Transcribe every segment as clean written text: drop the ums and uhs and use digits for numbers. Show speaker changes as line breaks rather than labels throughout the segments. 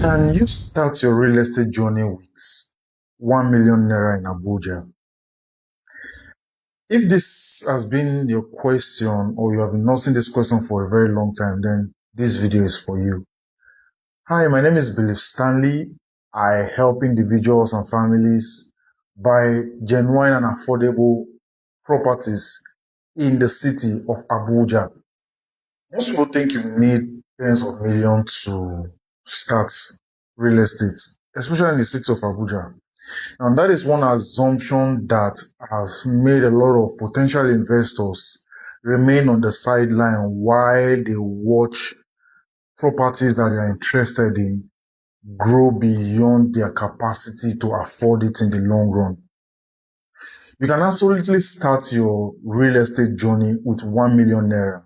Can you start your real estate journey with 1 million naira in Abuja? If this has been your question or you have been asking this question for a very long time, then this video is for you. Hi, my name is Belief Stanley. I help individuals and families buy genuine and affordable properties in the city of Abuja. Most people think you need tens of millions to start real estate, especially in the city of Abuja. And that is one assumption that has made a lot of potential investors remain on the sideline while they watch properties that they are interested in grow beyond their capacity to afford it in the long run. You can absolutely start your real estate journey with 1 million naira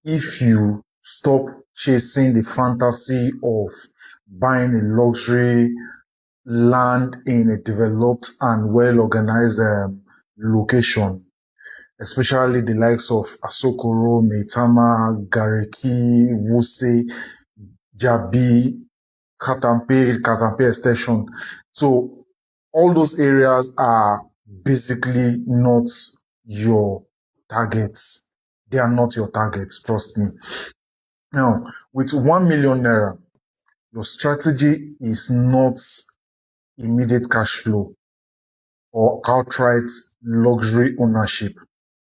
if you stop chasing the fantasy of buying a luxury land in a developed and well-organized location, especially the likes of Asokoro, Maitama, Gariki, Wuse, Jabi, Katampe Extension. So all those areas are basically not your targets. They are not your targets, trust me. Now, with 1 million naira, your strategy is not immediate cash flow or outright luxury ownership.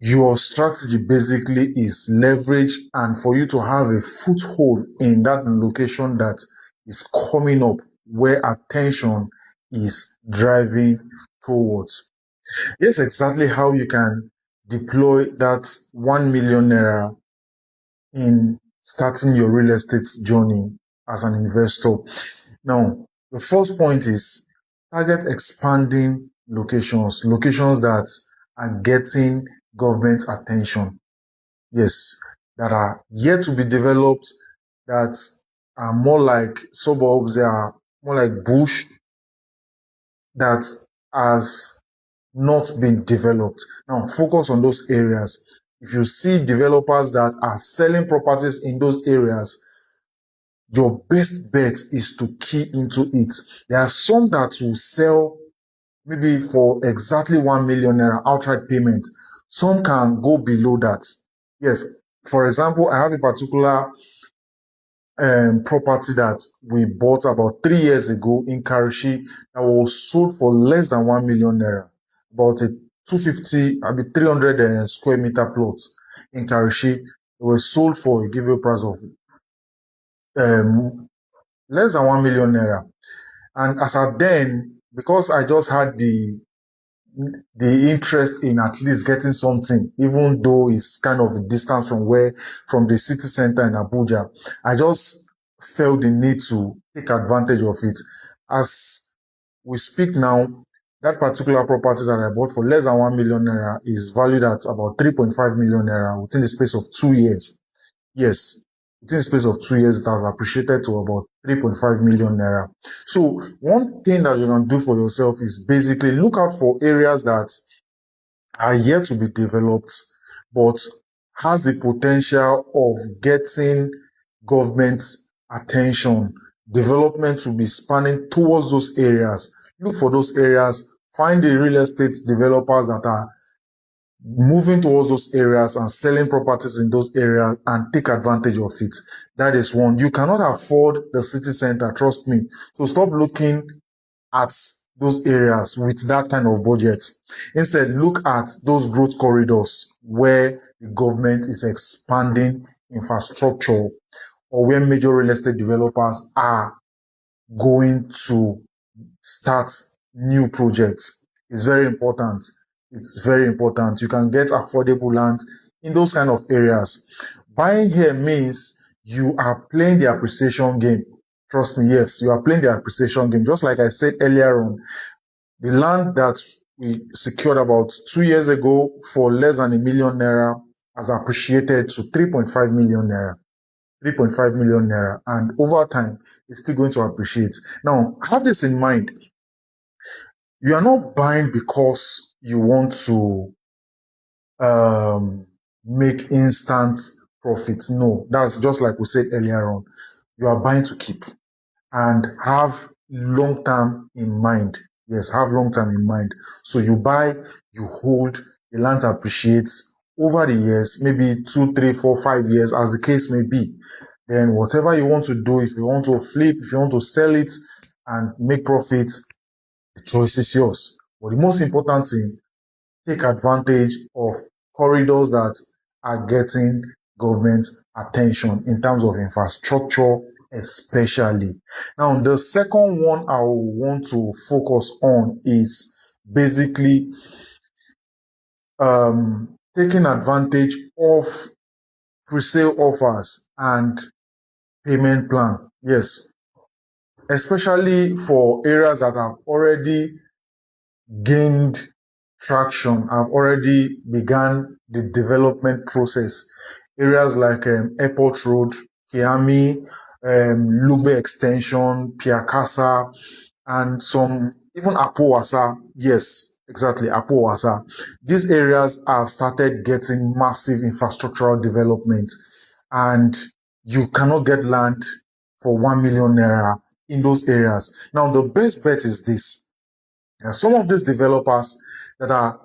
Your strategy basically is leverage and for you to have a foothold in that location that is coming up where attention is driving towards. Here's exactly how you can deploy that 1 million naira in starting your real estate journey as an investor. Now, the first point is target expanding locations that are getting government attention. Yes, that are yet to be developed, that are more like suburbs, they are more like bush, that has not been developed. Now, focus on those areas. If you see developers that are selling properties in those areas, your best bet is to key into it. There are some that will sell maybe for exactly 1 million naira outright payment. Some can go below that. Yes, for example, I have a particular property that we bought about 3 years ago in Karishi that was sold for less than 1 million naira, about a 250, 300 square meter plot in Karishi. It was sold for a given price of less than 1 million naira. And as at then, because I just had the interest in at least getting something, even though it's kind of a distance from the city center in Abuja, I just felt the need to take advantage of it. As we speak now, that particular property that I bought for less than 1 million naira is valued at about 3.5 million naira within the space of 2 years. Yes, within the space of 2 years, it has appreciated to about 3.5 million naira. So one thing that you can do for yourself is basically look out for areas that are yet to be developed, but has the potential of getting government attention. Development will be spanning towards those areas. Look for those areas, find the real estate developers that are moving towards those areas and selling properties in those areas and take advantage of it. That is one. You cannot afford the city center, trust me. So stop looking at those areas with that kind of budget. Instead, look at those growth corridors where the government is expanding infrastructure or where major real estate developers are going to start new projects. It's very important. It's very important. You can get affordable land in those kind of areas. Buying here means you are playing the appreciation game. Trust me, yes, you are playing the appreciation game. Just like I said earlier on, the land that we secured about 2 years ago for less than 1 million naira has appreciated to 3.5 million naira. 3.5 million naira, and over time it's still going to appreciate. Now, have this in mind. You are not buying because you want to make instant profits. No, that's just like we said earlier on. You are buying to keep. and have long term in mind. Yes, have long term in mind. So you buy, you hold, the land appreciates over the years, maybe 2, 3, 4, 5 years, as the case may be. Then whatever you want to do, if you want to flip, if you want to sell it and make profits, the choice is yours. But the most important thing, take advantage of corridors that are getting government attention in terms of infrastructure, especially. Now, the second one I want to focus on is basically taking advantage of pre-sale offers and payment plan. Yes, especially for areas that have already gained traction, have already begun the development process. Areas like Airport Road, Kiami, Lube Extension, Piakasa, and some, even Apowasa. Yes, exactly, Apowasa. These areas have started getting massive infrastructural development, and you cannot get land for 1 million naira in those areas. Now, the best bet is this. And some of these developers that are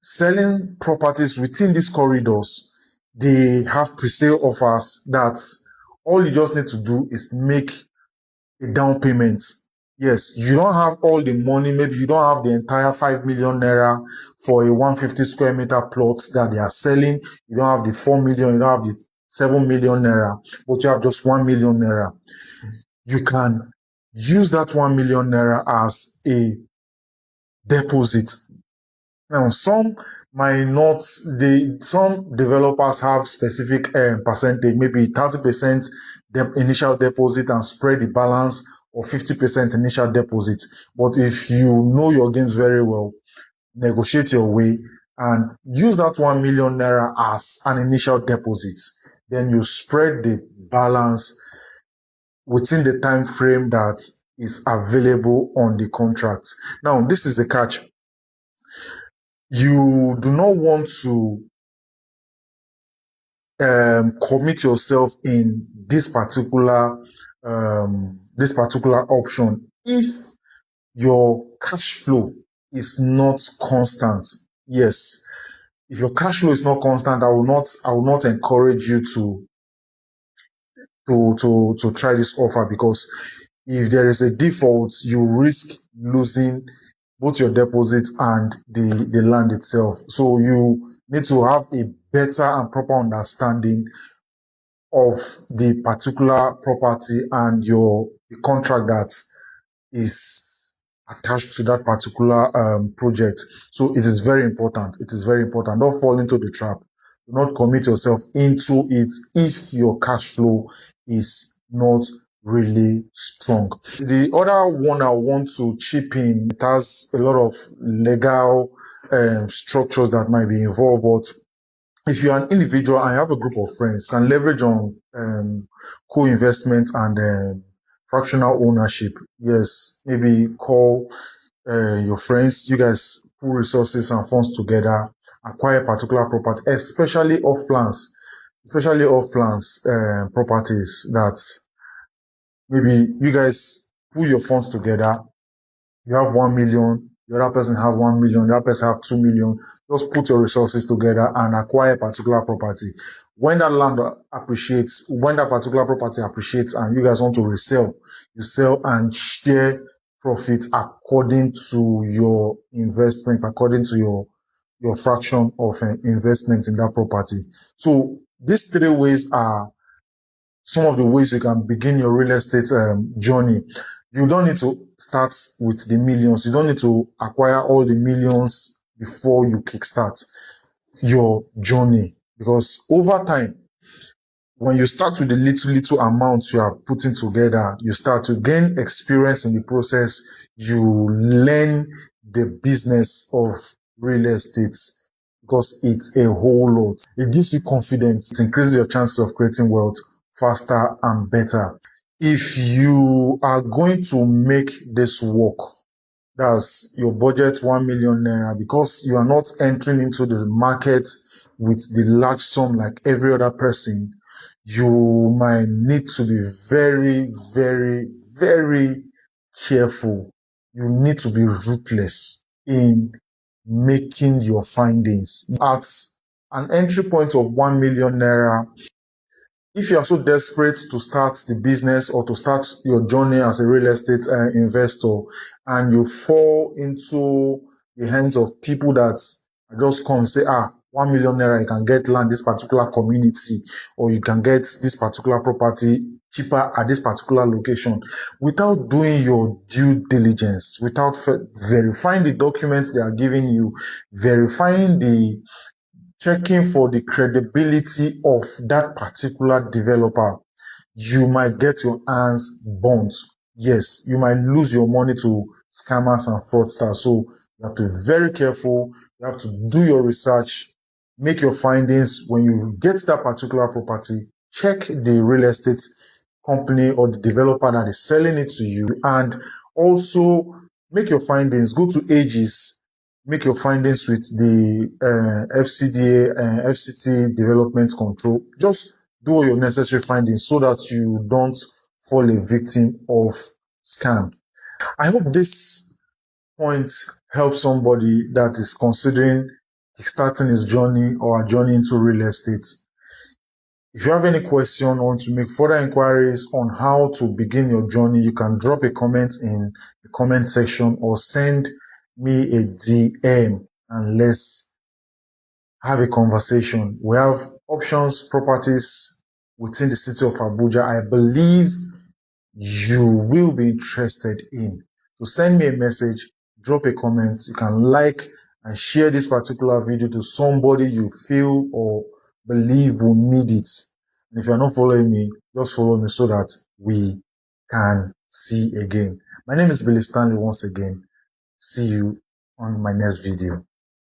selling properties within these corridors, they have pre-sale offers that all you just need to do is make a down payment. Yes, you don't have all the money. Maybe you don't have the entire 5 million naira for a 150 square meter plot that they are selling. You don't have the 4 million, you don't have the 7 million naira, but you have just 1 million naira. You can use that 1 million naira as a deposit. Now, some might not, some developers have specific percentage, maybe 30% initial deposit and spread the balance, or 50% initial deposit. But if you know your games very well, negotiate your way and use that 1 million naira as an initial deposit. Then you spread the balance within the time frame that is available on the contract. Now, this is the catch. You do not want to commit yourself in this particular option if your cash flow is not constant. Yes, if your cash flow is not constant, I will not encourage you to try this offer, because if there is a default, you risk losing both your deposit and the land itself. So you need to have a better and proper understanding of the particular property and the contract that is attached to that particular project. So it is very important. It is very important. Don't fall into the trap. Do not commit yourself into it if your cash flow is not really strong. The other one I want to chip in, it has a lot of legal structures that might be involved, but if you're an individual and you have a group of friends, can leverage on co-investment and fractional ownership. Yes, maybe call your friends, you guys pool resources and funds together, acquire particular property, especially off plans properties that maybe you guys pool your funds together. You have 1 million, the other person have 1 million, the other person have 2 million. Just put your resources together and acquire a particular property. When that land appreciates, when that particular property appreciates and you guys want to resell, you sell and share profit according to your investment, according to your fraction of investment in that property. So these three ways are some of the ways you can begin your real estate journey. You don't need to start with the millions. You don't need to acquire all the millions before you kickstart your journey, because over time, when you start with the little amounts you are putting together, you start to gain experience in the process. You learn the business of real estate, because it's a whole lot. It gives you confidence. It increases your chances of creating wealth faster and better. If you are going to make this work, that's your budget 1 million naira, because you are not entering into the market with the large sum like every other person, you might need to be very, very, very careful. You need to be ruthless in making your findings. At an entry point of 1 million naira, if you are so desperate to start the business or to start your journey as a real estate investor, and you fall into the hands of people that just come and say, 1 million naira, you can get land this particular community, or you can get this particular property cheaper at this particular location, without doing your due diligence, without verifying the documents they are giving you, checking for the credibility of that particular developer, you might get your hands burnt. Yes, you might lose your money to scammers and fraudsters. So you have to be very careful. You have to do your research, make your findings. When you get that particular property, check the real estate company or the developer that is selling it to you, and also make your findings. Go to Ages, make your findings with the FCDA and FCT development control. Just do all your necessary findings so that you don't fall a victim of scam. I hope this point helps somebody that is considering starting his journey or a journey into real estate. If you have any question or want to make further inquiries on how to begin your journey, you can drop a comment in the comment section or send me a DM and let's have a conversation. We have options, properties within the city of Abuja. I believe you will be interested in. So send me a message, drop a comment. You can like and share this particular video to somebody you feel or believe will need it. And if you're not following me, just follow me so that we can see again. My name is Billy Stanley once again. See you on my next video.